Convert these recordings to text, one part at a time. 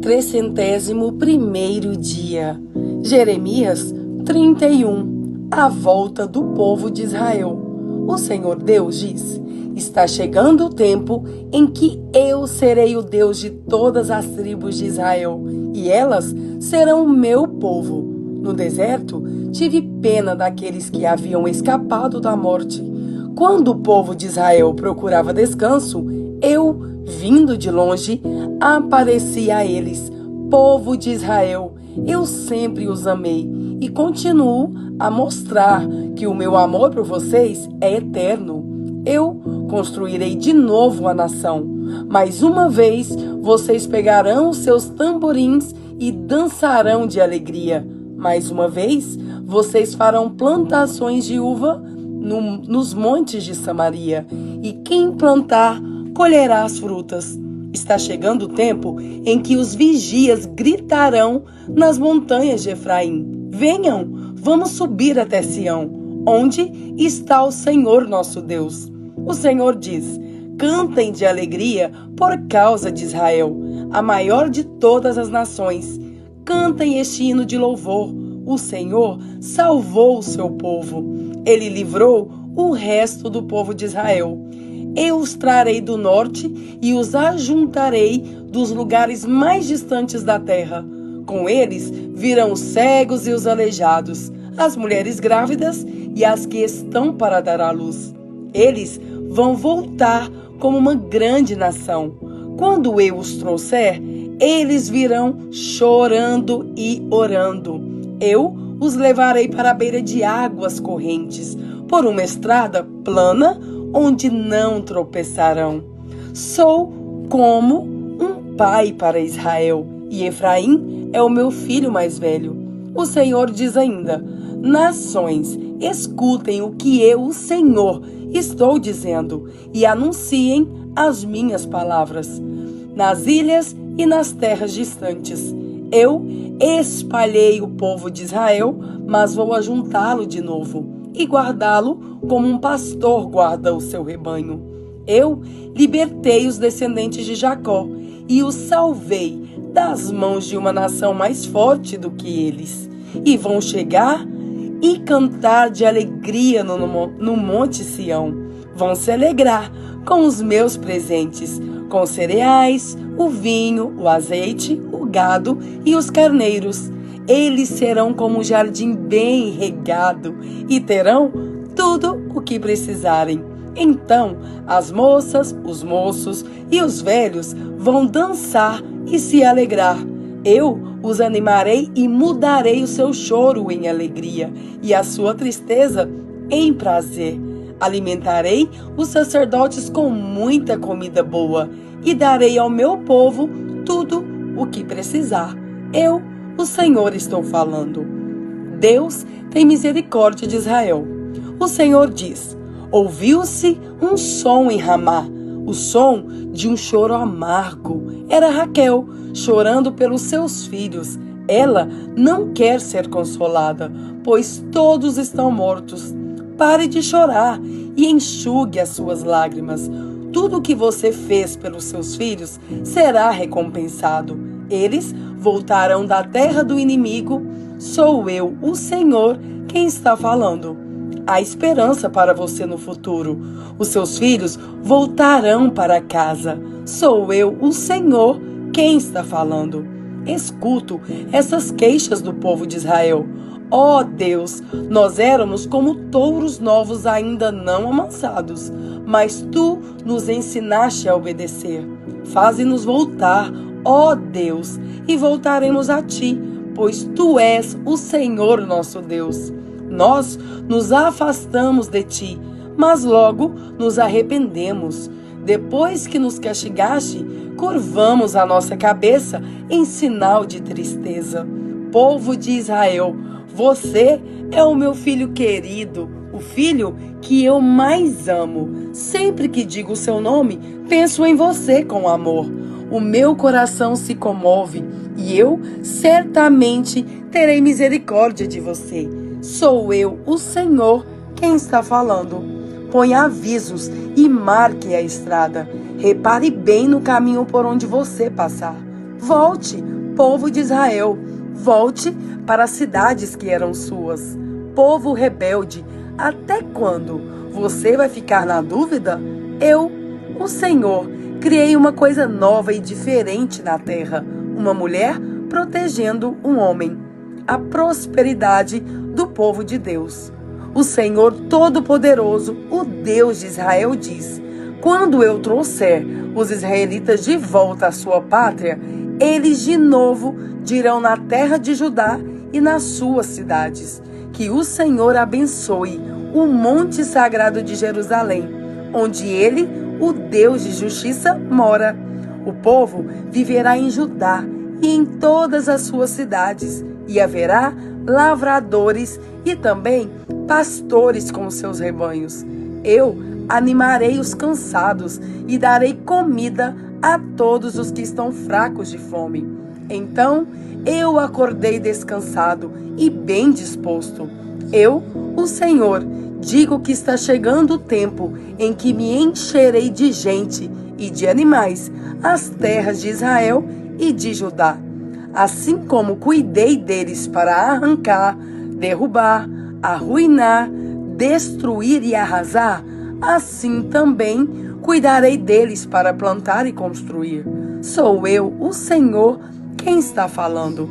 301º dia. Jeremias 31. A volta do povo de Israel. O Senhor Deus diz: está chegando o tempo em que eu serei o Deus de todas as tribos de Israel, e elas serão o meu povo. No deserto, tive pena daqueles que haviam escapado da morte. Quando o povo de Israel procurava descanso, eu, vindo de longe, apareci a eles. Povo de Israel, eu sempre os amei e continuo a mostrar que o meu amor por vocês é eterno. Eu construirei de novo a nação. Mais uma vez, vocês pegarão os seus tamborins e dançarão de alegria. Mais uma vez, vocês farão plantações de uva nos montes de Samaria, e quem plantar colherá as frutas. Está chegando o tempo em que os vigias gritarão nas montanhas de Efraim: venham, vamos subir até Sião, onde está o Senhor nosso Deus. O Senhor diz: cantem de alegria por causa de Israel, a maior de todas as nações. Cantem este hino de louvor. O Senhor salvou o seu povo. Ele livrou o resto do povo de Israel. Eu os trarei do norte e os ajuntarei dos lugares mais distantes da terra. Com eles virão os cegos e os aleijados, as mulheres grávidas e as que estão para dar à luz. Eles vão voltar como uma grande nação. Quando eu os trouxer, eles virão chorando e orando. Eu os levarei para a beira de águas correntes, por uma estrada plana onde não tropeçarão. Sou como um pai para Israel, e Efraim é o meu filho mais velho. O Senhor diz ainda: nações, escutem o que eu, o Senhor, estou dizendo, e anunciem as minhas palavras. Nas ilhas e nas terras distantes, eu espalhei o povo de Israel, mas vou ajuntá-lo de novo e guardá-lo como um pastor guarda o seu rebanho. Eu libertei os descendentes de Jacó e os salvei das mãos de uma nação mais forte do que eles. E vão chegar e cantar de alegria no Monte Sião. Vão se alegrar com os meus presentes, com os cereais, o vinho, o azeite, o gado e os carneiros. Eles serão como um jardim bem regado e terão tudo o que precisarem. Então as moças, os moços e os velhos vão dançar e se alegrar. Eu os animarei e mudarei o seu choro em alegria e a sua tristeza em prazer. Alimentarei os sacerdotes com muita comida boa e darei ao meu povo tudo o que precisar. Eu, o Senhor, estou falando. Deus tem misericórdia de Israel. O Senhor diz: ouviu-se um som em Ramá, o som de um choro amargo. Era Raquel chorando pelos seus filhos. Ela não quer ser consolada, pois todos estão mortos. Pare de chorar e enxugue as suas lágrimas. Tudo o que você fez pelos seus filhos será recompensado. Eles voltarão da terra do inimigo. Sou eu, o Senhor, quem está falando. Há esperança para você no futuro. Os seus filhos voltarão para casa. Sou eu, o Senhor, quem está falando. Escuto essas queixas do povo de Israel. Ó Deus, nós éramos como touros novos ainda não amansados, mas Tu nos ensinaste a obedecer. Faze-nos voltar, ó Deus, e voltaremos a Ti, pois Tu és o Senhor nosso Deus. Nós nos afastamos de Ti, mas logo nos arrependemos. Depois que nos castigaste, curvamos a nossa cabeça em sinal de tristeza. Povo de Israel, você é o meu filho querido, o filho que eu mais amo. Sempre que digo o seu nome, penso em você com amor. O meu coração se comove e eu certamente terei misericórdia de você. Sou eu, o Senhor, quem está falando. Põe avisos e marque a estrada. Repare bem no caminho por onde você passar. Volte, povo de Israel, volte para as cidades que eram suas. Povo rebelde, até quando você vai ficar na dúvida? Eu, o Senhor, criei uma coisa nova e diferente na terra, uma mulher protegendo um homem. A prosperidade do povo de Deus. O Senhor Todo-Poderoso, o Deus de Israel, diz: quando eu trouxer os israelitas de volta à sua pátria, eles de novo dirão na terra de Judá e nas suas cidades: que o Senhor abençoe o monte sagrado de Jerusalém, onde ele, o Deus de justiça, mora. O povo viverá em Judá e em todas as suas cidades, e haverá lavradores e também pastores com seus rebanhos. Eu animarei os cansados e darei comida a todos os que estão fracos de fome. Então eu acordei descansado e bem disposto. Eu, o Senhor, digo que está chegando o tempo em que me encherei de gente e de animais as terras de Israel e de Judá. Assim como cuidei deles para arrancar, derrubar, arruinar, destruir e arrasar, assim também cuidarei deles para plantar e construir. Sou eu, o Senhor, quem está falando.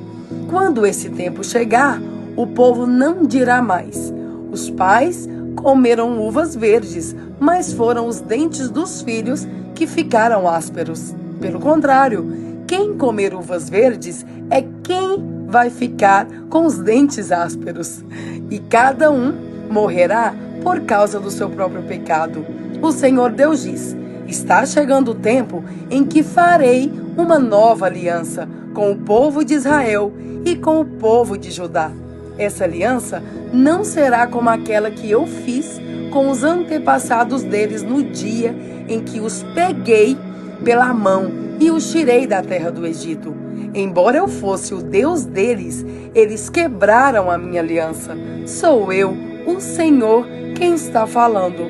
Quando esse tempo chegar, o povo não dirá mais: os pais comeram uvas verdes, mas foram os dentes dos filhos que ficaram ásperos. Pelo contrário, quem comer uvas verdes é quem vai ficar com os dentes ásperos. E cada um morrerá por causa do seu próprio pecado. O Senhor Deus diz: está chegando o tempo em que farei uma nova aliança com o povo de Israel e com o povo de Judá. Essa aliança não será como aquela que eu fiz com os antepassados deles no dia em que os peguei pela mão e os tirei da terra do Egito. Embora eu fosse o Deus deles, eles quebraram a minha aliança. Sou eu, o Senhor, quem está falando.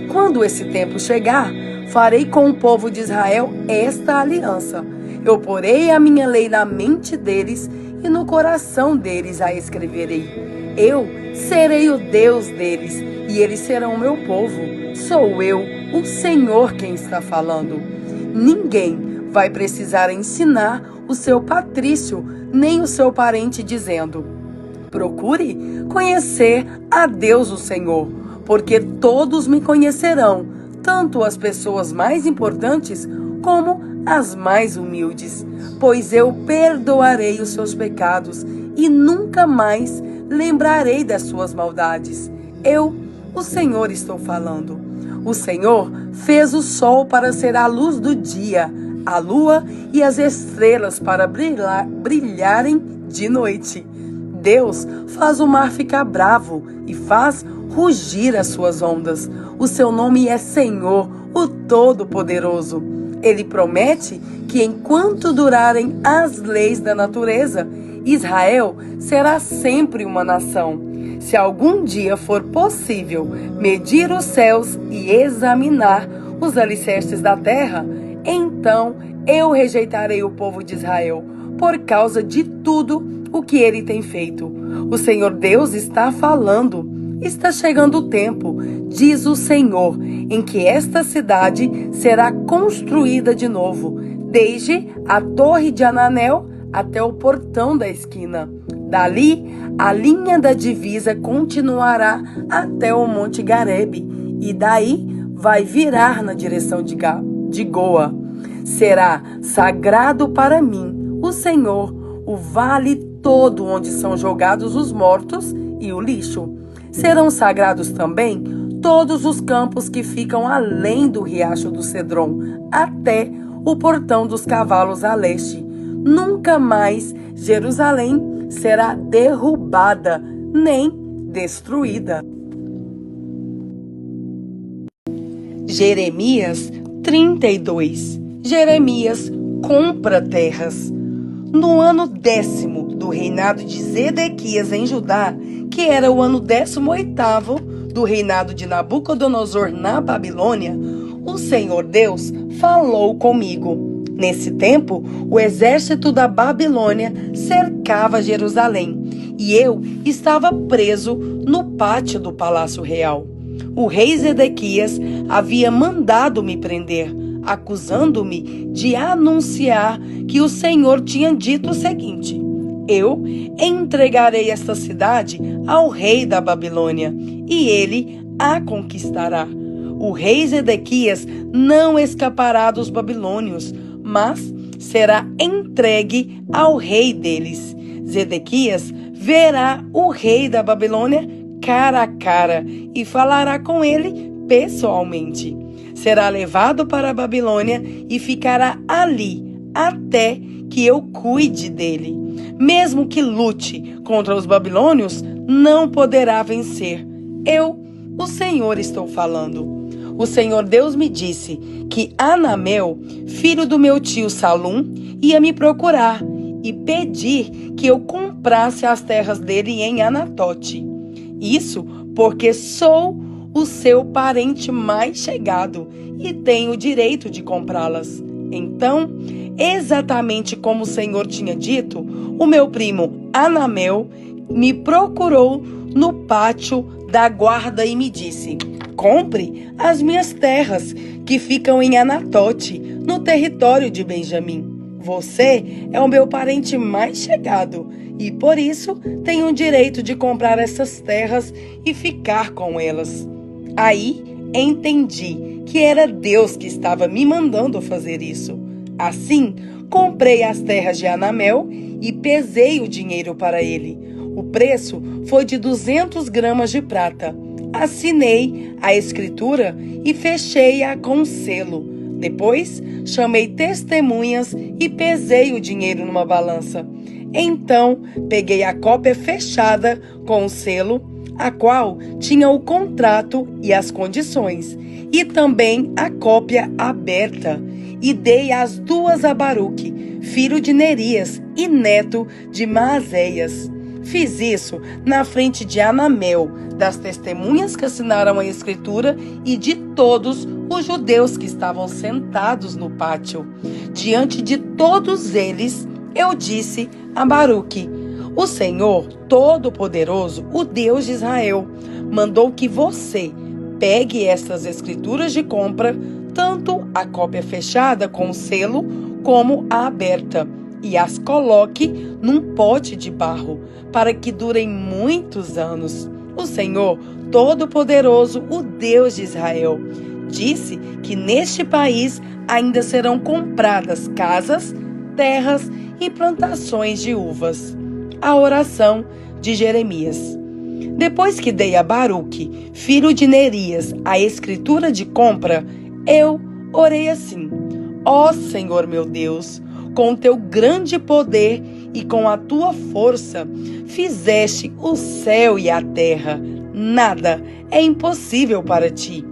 Quando esse tempo chegar, farei com o povo de Israel esta aliança. Eu porei a minha lei na mente deles e no coração deles a escreverei. Eu serei o Deus deles e eles serão o meu povo. Sou eu, o Senhor, quem está falando. Ninguém vai precisar ensinar o seu patrício, nem o seu parente, dizendo: procure conhecer a Deus o Senhor, porque todos me conhecerão, tanto as pessoas mais importantes como as mais humildes, pois eu perdoarei os seus pecados e nunca mais lembrarei das suas maldades. Eu, o Senhor, estou falando. O Senhor fez o sol para ser a luz do dia, a lua e as estrelas para brilharem de noite. Deus faz o mar ficar bravo e faz rugir as suas ondas. O seu nome é Senhor, o Todo-Poderoso. Ele promete que enquanto durarem as leis da natureza, Israel será sempre uma nação. Se algum dia for possível medir os céus e examinar os alicerces da terra, então eu rejeitarei o povo de Israel por causa de tudo o que ele tem feito. O Senhor Deus está falando. Está chegando o tempo, diz o Senhor, em que esta cidade será construída de novo, desde a torre de Ananel até o portão da esquina. Dali, a linha da divisa continuará até o Monte Garebe, e daí vai virar na direção de Goa. Será sagrado para mim, o Senhor, o vale todo onde são jogados os mortos e o lixo. Serão sagrados também todos os campos que ficam além do riacho do Cedron, até o portão dos cavalos a leste. Nunca mais Jerusalém será derrubada, nem destruída. Jeremias 32. Jeremias compra terras. No ano 10º do reinado de Zedequias em Judá, que era o ano 18º do reinado de Nabucodonosor na Babilônia, o Senhor Deus falou comigo. Nesse tempo, o exército da Babilônia cercava Jerusalém e eu estava preso no pátio do Palácio Real. O rei Zedequias havia mandado me prender, acusando-me de anunciar que o Senhor tinha dito o seguinte: eu entregarei esta cidade ao rei da Babilônia e ele a conquistará. O rei Zedequias não escapará dos babilônios, mas será entregue ao rei deles. Zedequias verá o rei da Babilônia cara a cara e falará com ele pessoalmente. Será levado para a Babilônia e ficará ali até que eu cuide dele. Mesmo que lute contra os babilônios, não poderá vencer. Eu, o Senhor, estou falando. O Senhor Deus me disse que Anamel, filho do meu tio Salum, ia me procurar e pedir que eu comprasse as terras dele em Anatote. Isso porque sou o seu parente mais chegado e tenho o direito de comprá-las. Então, exatamente como o Senhor tinha dito, o meu primo Anamel me procurou no pátio da guarda e me disse: compre as minhas terras que ficam em Anatote, no território de Benjamim. Você é o meu parente mais chegado e por isso tenho o direito de comprar essas terras e ficar com elas. Aí entendi que era Deus que estava me mandando fazer isso. Assim, comprei as terras de Anamel e pesei o dinheiro para ele. O preço foi de 200 gramas de prata. Assinei a escritura e fechei-a com um selo. Depois, chamei testemunhas e pesei o dinheiro numa balança. Então, peguei a cópia fechada com o selo, a qual tinha o contrato e as condições, e também a cópia aberta, e dei as duas a Baruque, filho de Nerias e neto de Maazéias. Fiz isso na frente de Anamel, das testemunhas que assinaram a escritura e de todos os judeus que estavam sentados no pátio. Diante de todos eles, eu disse a Baruque: o Senhor Todo-Poderoso, o Deus de Israel, mandou que você pegue estas escrituras de compra, tanto a cópia fechada com o selo como a aberta, e as coloque num pote de barro, para que durem muitos anos. O Senhor Todo-Poderoso, o Deus de Israel, disse que neste país ainda serão compradas casas, terras e plantações de uvas. A oração de Jeremias. Depois que dei a Baruque, filho de Nerias, a escritura de compra, eu orei assim: ó Senhor meu Deus, com o teu grande poder e com a tua força, fizeste o céu e a terra. Nada é impossível para ti.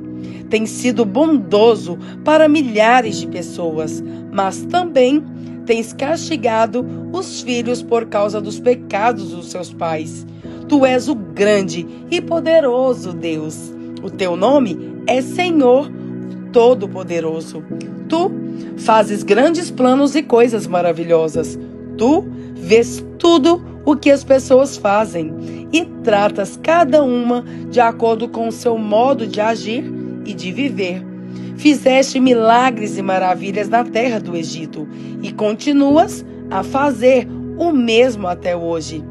Tens sido bondoso para milhares de pessoas, mas também tens castigado os filhos por causa dos pecados dos seus pais. Tu és o grande e poderoso Deus. O teu nome é Senhor Todo-Poderoso. Tu fazes grandes planos e coisas maravilhosas. Tu vês tudo o que as pessoas fazem e tratas cada uma de acordo com o seu modo de agir e de viver. Fizeste milagres e maravilhas na terra do Egito e continuas a fazer o mesmo até hoje,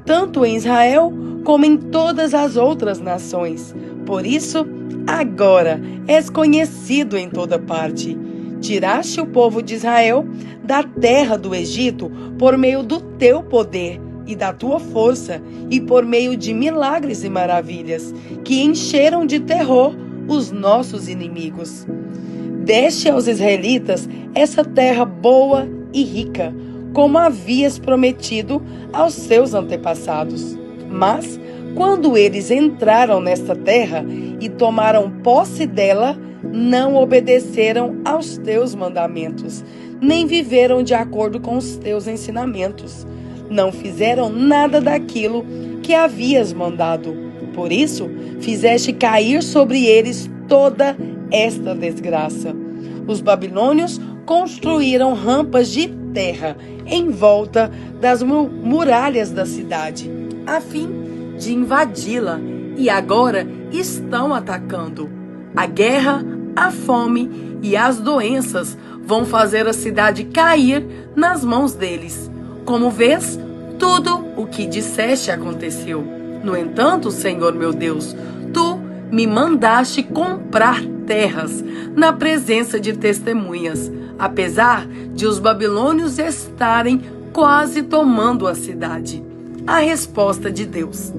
tanto em Israel como em todas as outras nações. Por isso, agora és conhecido em toda parte. Tiraste o povo de Israel da terra do Egito por meio do teu poder e da tua força e por meio de milagres e maravilhas que encheram de terror os nossos inimigos. Deste aos israelitas essa terra boa e rica, como havias prometido aos seus antepassados. Mas, quando eles entraram nesta terra e tomaram posse dela, não obedeceram aos teus mandamentos, nem viveram de acordo com os teus ensinamentos. Não fizeram nada daquilo que havias mandado. Por isso, fizeste cair sobre eles toda esta desgraça. Os babilônios construíram rampas de terra em volta das muralhas da cidade, a fim de invadi-la, e agora estão atacando. A guerra, a fome e as doenças vão fazer a cidade cair nas mãos deles. Como vês, tudo o que disseste aconteceu. No entanto, Senhor meu Deus, tu me mandaste comprar terras na presença de testemunhas, apesar de os babilônios estarem quase tomando a cidade. A resposta de Deus.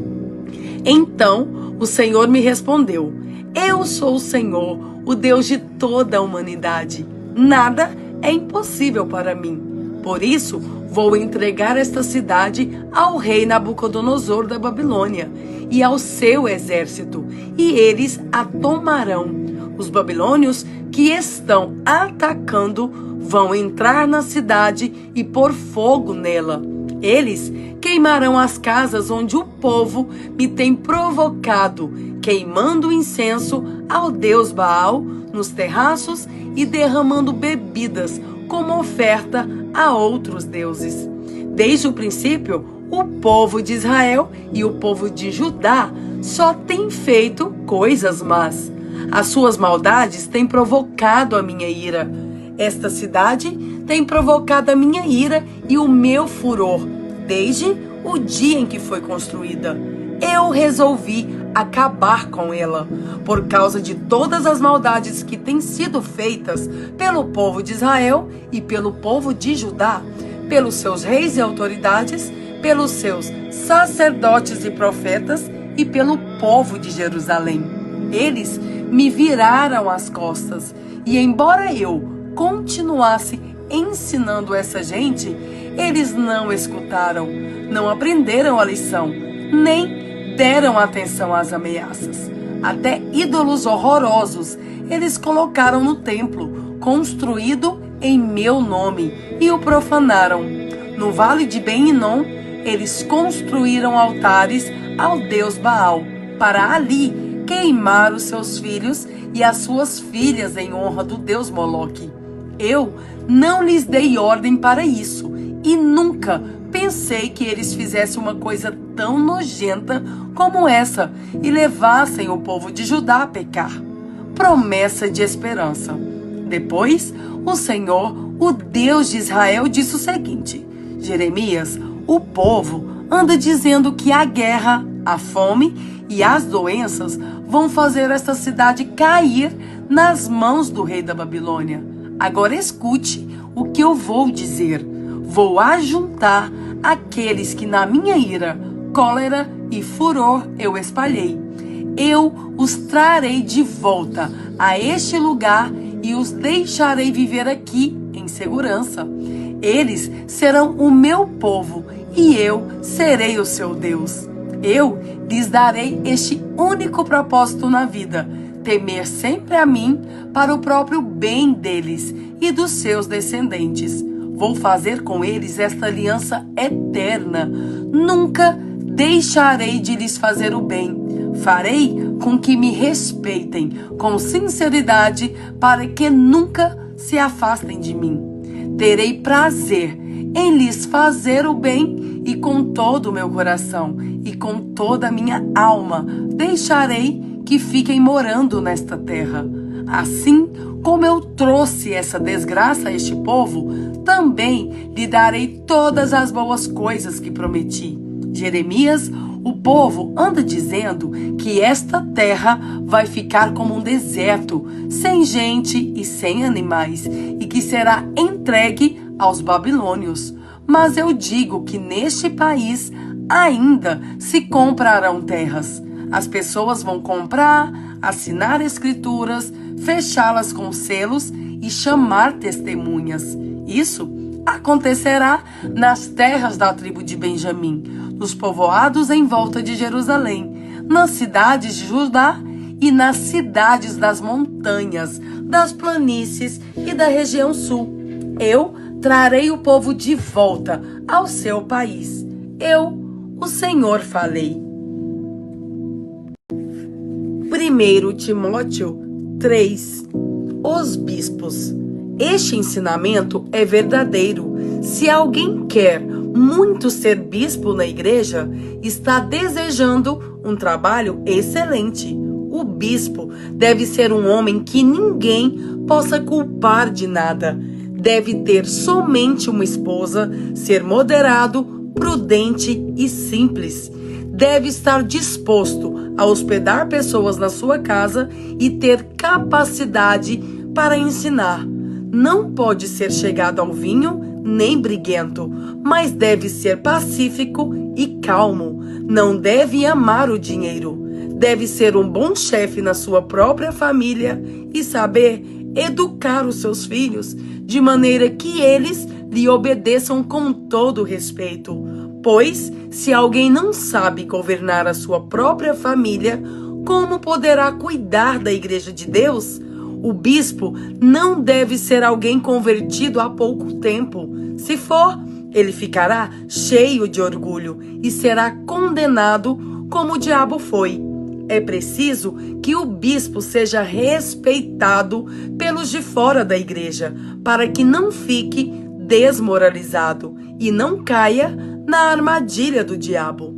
Então o Senhor me respondeu: eu sou o Senhor, o Deus de toda a humanidade. Nada é impossível para mim. Por isso, vou entregar esta cidade ao rei Nabucodonosor da Babilônia e ao seu exército, e eles a tomarão. Os babilônios que estão atacando vão entrar na cidade e pôr fogo nela. Eles queimarão as casas onde o povo me tem provocado, queimando incenso ao deus Baal nos terraços e derramando bebidas como oferta a outros deuses. Desde o princípio, o povo de Israel e o povo de Judá só têm feito coisas más. As suas maldades têm provocado a minha ira. Esta cidade tem provocado a minha ira e o meu furor, desde o dia em que foi construída. Eu resolvi acabar com ela, por causa de todas as maldades que têm sido feitas pelo povo de Israel e pelo povo de Judá, pelos seus reis e autoridades, pelos seus sacerdotes e profetas e pelo povo de Jerusalém. Eles me viraram as costas, e embora eu continuasse ensinando essa gente, eles não escutaram, não aprenderam a lição, nem deram atenção às ameaças. Até ídolos horrorosos eles colocaram no templo, construído em meu nome, e o profanaram. No vale de Ben-Hinom, eles construíram altares ao deus Baal, para ali queimar os seus filhos e as suas filhas em honra do deus Moloque. Eu não lhes dei ordem para isso, e nunca pensei que eles fizessem uma coisa tão nojenta como essa e levassem o povo de Judá a pecar. Promessa de esperança. Depois, o Senhor, o Deus de Israel, disse o seguinte: Jeremias, o povo anda dizendo que a guerra, a fome e as doenças vão fazer esta cidade cair nas mãos do rei da Babilônia. Agora escute o que eu vou dizer. Vou ajuntar aqueles que na minha ira, cólera e furor eu espalhei. Eu os trarei de volta a este lugar e os deixarei viver aqui em segurança. Eles serão o meu povo e eu serei o seu Deus. Eu lhes darei este único propósito na vida: temer sempre a mim para o próprio bem deles e dos seus descendentes. Vou fazer com eles esta aliança eterna. Nunca deixarei de lhes fazer o bem. Farei com que me respeitem com sinceridade para que nunca se afastem de mim. Terei prazer em lhes fazer o bem e com todo o meu coração e com toda a minha alma deixarei que fiquem morando nesta terra. Assim como eu trouxe essa desgraça a este povo, também lhe darei todas as boas coisas que prometi. Jeremias, o povo anda dizendo que esta terra vai ficar como um deserto, sem gente e sem animais, e que será entregue aos babilônios. Mas eu digo que neste país ainda se comprarão terras. As pessoas vão comprar, assinar escrituras, fechá-las com selos e chamar testemunhas. Isso acontecerá nas terras da tribo de Benjamim, nos povoados em volta de Jerusalém, nas cidades de Judá e nas cidades das montanhas, das planícies e da região sul. Eu trarei o povo de volta ao seu país. Eu, o Senhor, falei. 1 Timóteo 3. Os bispos. Este ensinamento é verdadeiro. Se alguém quer muito ser bispo na igreja, está desejando um trabalho excelente. O bispo deve ser um homem que ninguém possa culpar de nada. Deve ter somente uma esposa, ser moderado, prudente e simples. Deve estar disposto a hospedar pessoas na sua casa e ter capacidade para ensinar. Não pode ser chegado ao vinho nem briguento, mas deve ser pacífico e calmo. Não deve amar o dinheiro. Deve ser um bom chefe na sua própria família e saber educar os seus filhos de maneira que eles lhe obedeçam com todo respeito. Pois, se alguém não sabe governar a sua própria família, como poderá cuidar da igreja de Deus? O bispo não deve ser alguém convertido há pouco tempo. Se for, ele ficará cheio de orgulho e será condenado como o diabo foi. É preciso que o bispo seja respeitado pelos de fora da igreja, para que não fique desmoralizado e não caia na armadilha do diabo.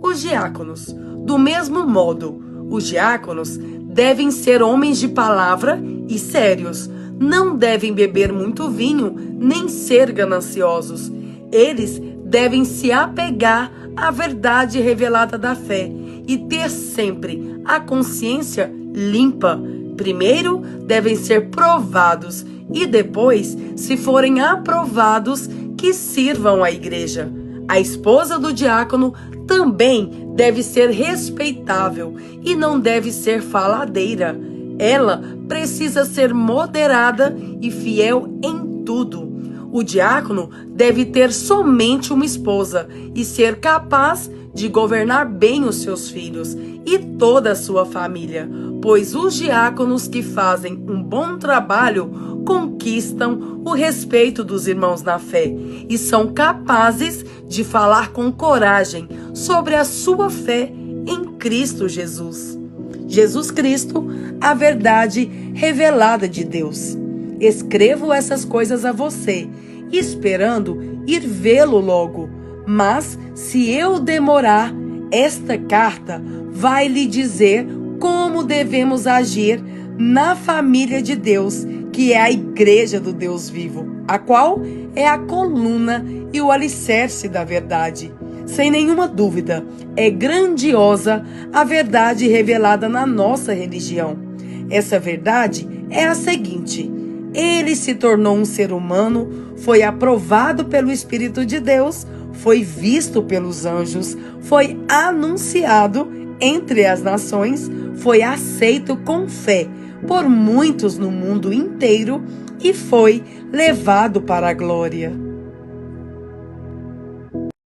Os diáconos, do mesmo modo, os diáconos devem ser homens de palavra e sérios. Não devem beber muito vinho, nem ser gananciosos. Eles devem se apegar à verdade revelada da fé e ter sempre a consciência limpa. Primeiro, devem ser provados e depois, se forem aprovados, que sirvam à igreja. A esposa do diácono também deve ser respeitável e não deve ser faladeira. Ela precisa ser moderada e fiel em tudo. O diácono deve ter somente uma esposa e ser capaz de governar bem os seus filhos e toda a sua família, pois os diáconos que fazem um bom trabalho conquistam o respeito dos irmãos na fé e são capazes de falar com coragem sobre a sua fé em Cristo Jesus. Jesus Cristo, a verdade revelada de Deus. Escrevo essas coisas a você, esperando ir vê-lo logo. Mas, se eu demorar, esta carta vai lhe dizer como devemos agir na família de Deus, que é a igreja do Deus vivo, a qual é a coluna e o alicerce da verdade. Sem nenhuma dúvida, é grandiosa a verdade revelada na nossa religião. Essa verdade é a seguinte: ele se tornou um ser humano, foi aprovado pelo Espírito de Deus, foi visto pelos anjos, foi anunciado entre as nações, foi aceito com fé por muitos no mundo inteiro e foi levado para a glória.